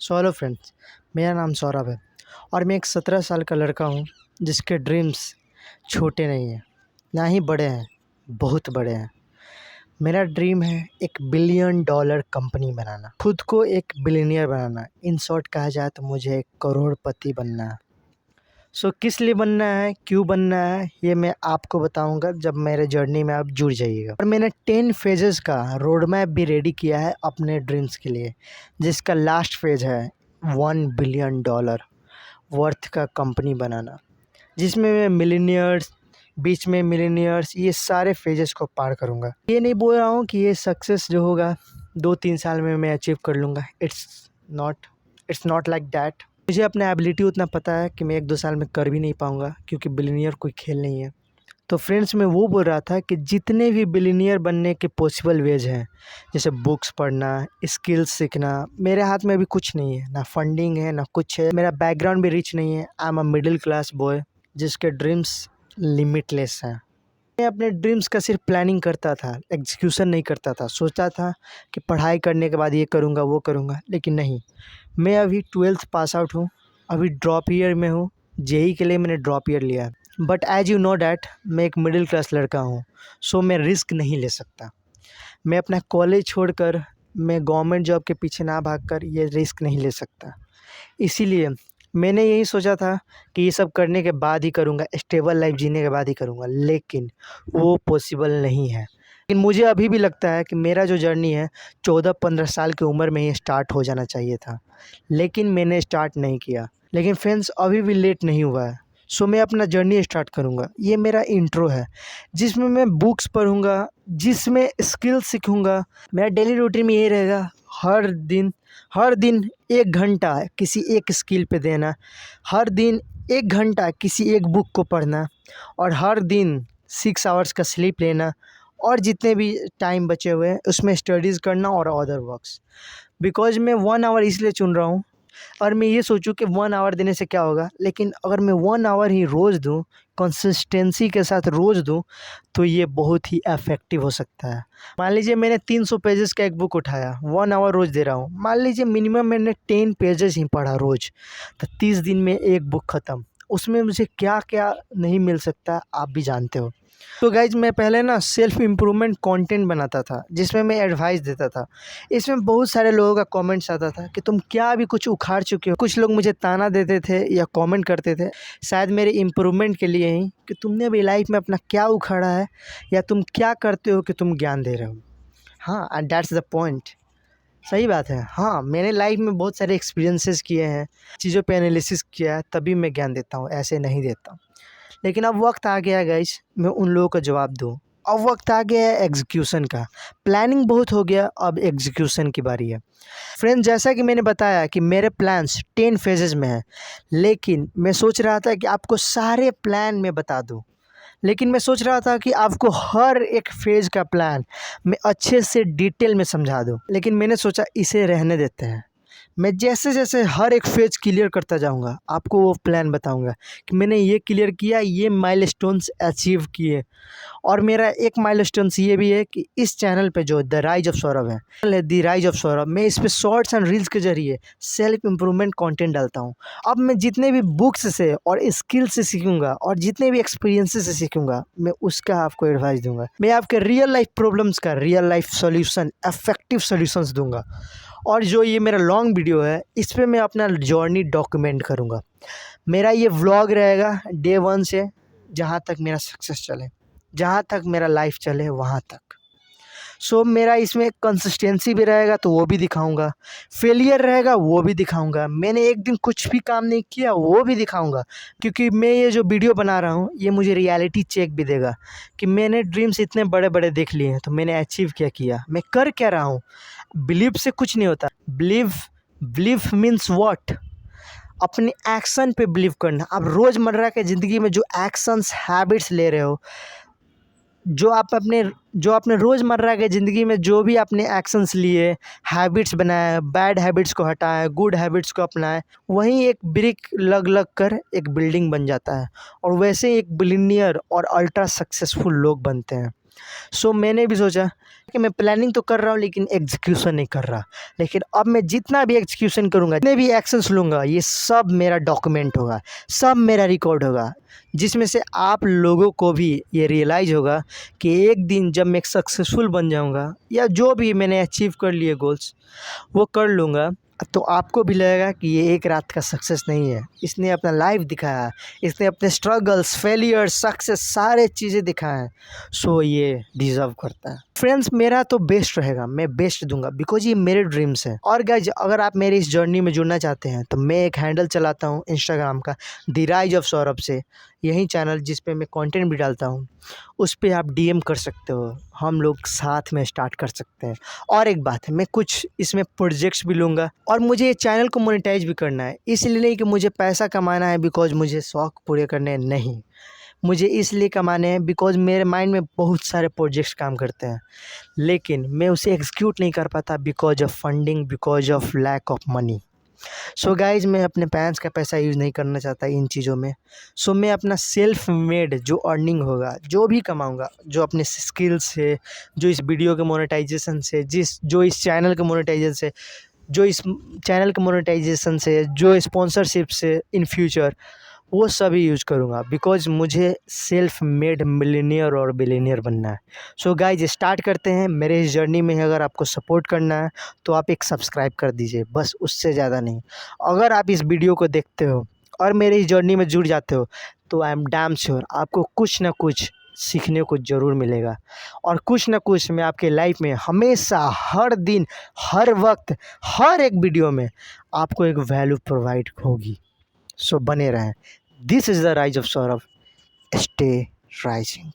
So hello friends, मेरा नाम सौरभ है और मैं एक 17 साल का लड़का हूँ जिसके ड्रीम्स छोटे नहीं हैं, ना ही बड़े हैं, बहुत बड़े हैं। मेरा ड्रीम है एक बिलियन डॉलर कंपनी बनाना, खुद को एक बिलियनियर बनाना। इन शॉर्ट कहा जाए तो मुझे एक करोड़पति बनना है। किस लिए बनना है, क्यों बनना है, ये मैं आपको बताऊंगा जब मेरे जर्नी में आप जुड़ जाइएगा। और मैंने 10 फेजेस का रोड मैप भी रेडी किया है अपने ड्रीम्स के लिए, जिसका लास्ट फेज है 1 बिलियन डॉलर वर्थ का कंपनी बनाना, जिसमें मैं मिलीनियर्स, बीच में मिलीनियर्स, ये सारे फेजेस को पार करूँगा। ये नहीं बोल रहा हूँ कि ये सक्सेस जो होगा 2-3 साल में मैं अचीव कर लूँगा। It's not like that. मुझे अपना एबिलिटी उतना पता है कि मैं 1-2 साल में कर भी नहीं पाऊँगा, क्योंकि बिलियनियर कोई खेल नहीं है। तो फ्रेंड्स, मैं वो बोल रहा था कि जितने भी बिलियनियर बनने के पॉसिबल वेज हैं, जैसे बुक्स पढ़ना, स्किल्स सीखना, मेरे हाथ में अभी कुछ नहीं है, ना फंडिंग है ना कुछ है। मेरा बैकग्राउंड भी रिच नहीं है। I am a middle class boy जिसके ड्रीम्स लिमिटलेस हैं। मैं अपने ड्रीम्स का सिर्फ प्लानिंग करता था, एग्जीक्यूशन नहीं करता था। सोचता था कि पढ़ाई करने के बाद ये करूँगा वो करूँगा, लेकिन नहीं। मैं अभी 12th पास आउट हूँ, अभी ड्रॉप ईयर में हूँ। जेई के लिए मैंने ड्रॉप ईयर लिया है। But as you know that मैं एक मिडिल क्लास लड़का हूँ, सो मैं रिस्क नहीं ले सकता। मैं अपना कॉलेज छोड़कर मैं गवर्नमेंट जॉब के पीछे ना भागकर ये रिस्क नहीं ले सकता। इसीलिए मैंने यही सोचा था कि ये सब करने के बाद ही करूँगा, स्टेबल लाइफ जीने के बाद ही करूँगा, लेकिन वो पॉसिबल नहीं है। लेकिन मुझे अभी भी लगता है कि मेरा जो जर्नी है 14-15 साल की उम्र में ही स्टार्ट हो जाना चाहिए था, लेकिन मैंने स्टार्ट नहीं किया। लेकिन फ्रेंड्स, अभी भी लेट नहीं हुआ है। मैं अपना जर्नी स्टार्ट करूँगा। ये मेरा इंट्रो है, जिसमें मैं बुक्स पढ़ूँगा, जिसमें स्किल सीखूँगा। मेरा डेली रूटीन में यही रहेगा, हर दिन 1 घंटा किसी एक स्किल पे देना, हर दिन 1 घंटा किसी एक बुक को पढ़ना, और हर दिन 6 आवर्स का स्लीप लेना, और जितने भी टाइम बचे हुए हैं उसमें स्टडीज़ करना और अदर वर्क्स। बिकॉज़ मैं 1 आवर इसलिए चुन रहा हूँ, और मैं ये सोचूं कि 1 आवर देने से क्या होगा, लेकिन अगर मैं 1 आवर ही रोज़ दूं, कंसिस्टेंसी के साथ रोज़ दूं, तो ये बहुत ही इफ़ेक्टिव हो सकता है। मान लीजिए मैंने 300 पेजेस का एक बुक उठाया, 1 आवर रोज़ दे रहा हूँ। मान लीजिए मिनिमम मैंने 10 पेजेस ही पढ़ा रोज़, तो 30 दिन में एक बुक ख़त्म। उसमें मुझे क्या क्या नहीं मिल सकता, आप भी जानते हो। तो गाइज़, मैं पहले ना सेल्फ इम्प्रूवमेंट कंटेंट बनाता था, जिसमें मैं एडवाइस देता था। इसमें बहुत सारे लोगों का कमेंट्स आता था कि तुम क्या अभी कुछ उखाड़ चुके हो। कुछ लोग मुझे ताना देते थे या कमेंट करते थे, शायद मेरे इम्प्रूवमेंट के लिए ही, कि तुमने अभी लाइफ में अपना क्या उखाड़ा है, या तुम क्या करते हो कि तुम ज्ञान दे रहे हो। हाँ, एंड दैट्स द पॉइंट। सही बात है। हाँ, मैंने लाइफ में बहुत सारे एक्सपीरियंसेस किए हैं, चीज़ों पे एनालिसिस किया है, तभी मैं ज्ञान देता हूँ, ऐसे नहीं देता हूँ। लेकिन अब वक्त आ गया है गाइस, मैं उन लोगों को जवाब दूँ। अब वक्त आ गया है एग्जीक्यूशन का। प्लानिंग बहुत हो गया, अब एग्जीक्यूशन की बारी है। फ्रेंड्स, जैसा कि मैंने बताया कि मेरे प्लान्स 10 फेजेस में हैं, लेकिन मैं सोच रहा था कि आपको सारे प्लान मैं बता दूं। लेकिन मैं सोच रहा था कि आपको हर एक फेज का प्लान मैं अच्छे से डिटेल में समझा दूं, लेकिन मैंने सोचा इसे रहने देते हैं। मैं जैसे जैसे हर एक फेज क्लियर करता जाऊंगा, आपको वो प्लान बताऊंगा कि मैंने ये क्लियर किया, ये माइलस्टोन्स अचीव किए। और मेरा एक माइलस्टोन्स ये भी है कि इस चैनल पे जो द राइज ऑफ सौरभ है, द राइज ऑफ सौरभ, मैं इस पे शॉर्ट्स एंड रील्स के जरिए सेल्फ इम्प्रूवमेंट कंटेंट डालता हूँ। अब मैं जितने भी बुक्स से और स्किल से सीखूंगा और जितने भी एक्सपीरियंसेस से सीखूंगा, मैं उसका आपको एडवाइस दूंगा। मैं आपके रियल लाइफ प्रॉब्लम्स का real life solution, effective solutions दूंगा। और जो ये मेरा लॉन्ग वीडियो है, इस पे मैं अपना जर्नी डॉक्यूमेंट करूँगा। मेरा ये व्लॉग रहेगा डे 1 से जहाँ तक मेरा सक्सेस चले, जहाँ तक मेरा लाइफ चले वहाँ तक। मेरा इसमें कंसिस्टेंसी भी रहेगा तो वो भी दिखाऊंगा, फेलियर रहेगा वो भी दिखाऊंगा, मैंने एक दिन कुछ भी काम नहीं किया वो भी दिखाऊंगा। क्योंकि मैं ये जो वीडियो बना रहा हूँ, ये मुझे रियलिटी चेक भी देगा कि मैंने ड्रीम्स इतने बड़े बड़े देख लिए हैं, तो मैंने अचीव क्या किया, मैं कर क्या रहा हूँ। बिलीव से कुछ नहीं होता। Believe means what? अपने एक्शन पे बिलीव करना। आप रोज़मर्रा के ज़िंदगी में जो एक्शंस, हैबिट्स ले रहे हो, जो आपने रोज़मर्रा के ज़िंदगी में जो भी आपने एक्शंस लिए, हैबिट्स बनाए, बैड हैबिट्स को हटाए, गुड हैबिट्स को अपनाए, वहीं एक ब्रिक लग लग कर एक बिल्डिंग बन जाता है। और वैसे एक बिलियनियर और अल्ट्रा सक्सेसफुल लोग बनते हैं। सो मैंने भी सोचा कि मैं प्लानिंग तो कर रहा हूँ लेकिन एग्जीक्यूशन नहीं कर रहा। लेकिन अब मैं जितना भी एग्जीक्यूशन करूँगा, जितने भी एक्शंस लूँगा, ये सब मेरा डॉक्यूमेंट होगा, सब मेरा रिकॉर्ड होगा, जिसमें से आप लोगों को भी ये रियलाइज़ होगा कि एक दिन जब मैं सक्सेसफुल बन जाऊँगा या जो भी मैंने अचीव कर लिए गोल्स वो कर लूँगा, तो आपको भी लगेगा कि ये एक रात का सक्सेस नहीं है, इसने अपना लाइफ दिखाया, इसने अपने स्ट्रगल्स, फेलियर्स, सक्सेस सारे चीज़ें दिखाए हैं। सो ये डिज़र्व करता है। फ्रेंड्स, मेरा तो बेस्ट रहेगा, मैं बेस्ट दूंगा बिकॉज ये मेरे ड्रीम्स हैं। और गाइज, अगर आप मेरी इस जर्नी में जुड़ना चाहते हैं तो मैं एक हैंडल चलाता हूँ इंस्टाग्राम का, द राइज ऑफ सौरभ से, यही चैनल जिस पे मैं कंटेंट भी डालता हूँ, उस पे आप डीएम कर सकते हो, हम लोग साथ में स्टार्ट कर सकते हैं। और एक बात है, मैं कुछ इसमें प्रोजेक्ट्स भी लूँगा और मुझे ये चैनल को मोनेटाइज भी करना है। इसलिए नहीं कि मुझे पैसा कमाना है बिकॉज मुझे शौक पूरे करने हैं, नहीं, मुझे इसलिए कमाने हैं बिकॉज मेरे माइंड में बहुत सारे प्रोजेक्ट्स काम करते हैं लेकिन मैं उसे एग्जीक्यूट नहीं कर पाता because of funding, because of lack of money. So guys, मैं अपने पेरेंट्स का पैसा यूज़ नहीं करना चाहता इन चीज़ों में। सो मैं अपना सेल्फ मेड जो अर्निंग होगा, जो भी कमाऊंगा, जो अपने स्किल्स से, जो इस वीडियो के मोनेटाइजेशन से, जो इस चैनल के मोनेटाइजेशन से, जो स्पॉन्सरशिप से इन फ्यूचर, वो सभी यूज़ करूँगा बिकॉज मुझे सेल्फ मेड मिलियनियर और बिलियनियर बनना है। सो गाइज, स्टार्ट करते हैं। मेरे इस जर्नी में अगर आपको सपोर्ट करना है तो आप एक सब्सक्राइब कर दीजिए, बस, उससे ज़्यादा नहीं। अगर आप इस वीडियो को देखते हो और मेरे इस जर्नी में जुड़ जाते हो तो आई एम डैम श्योर आपको कुछ ना कुछ सीखने को ज़रूर मिलेगा और कुछ ना कुछ मैं आपके लाइफ में हमेशा, हर दिन, हर वक्त, हर एक वीडियो में आपको एक वैल्यू प्रोवाइड होगी। सो बने रहें। This is the rise of Saurabh. Stay rising.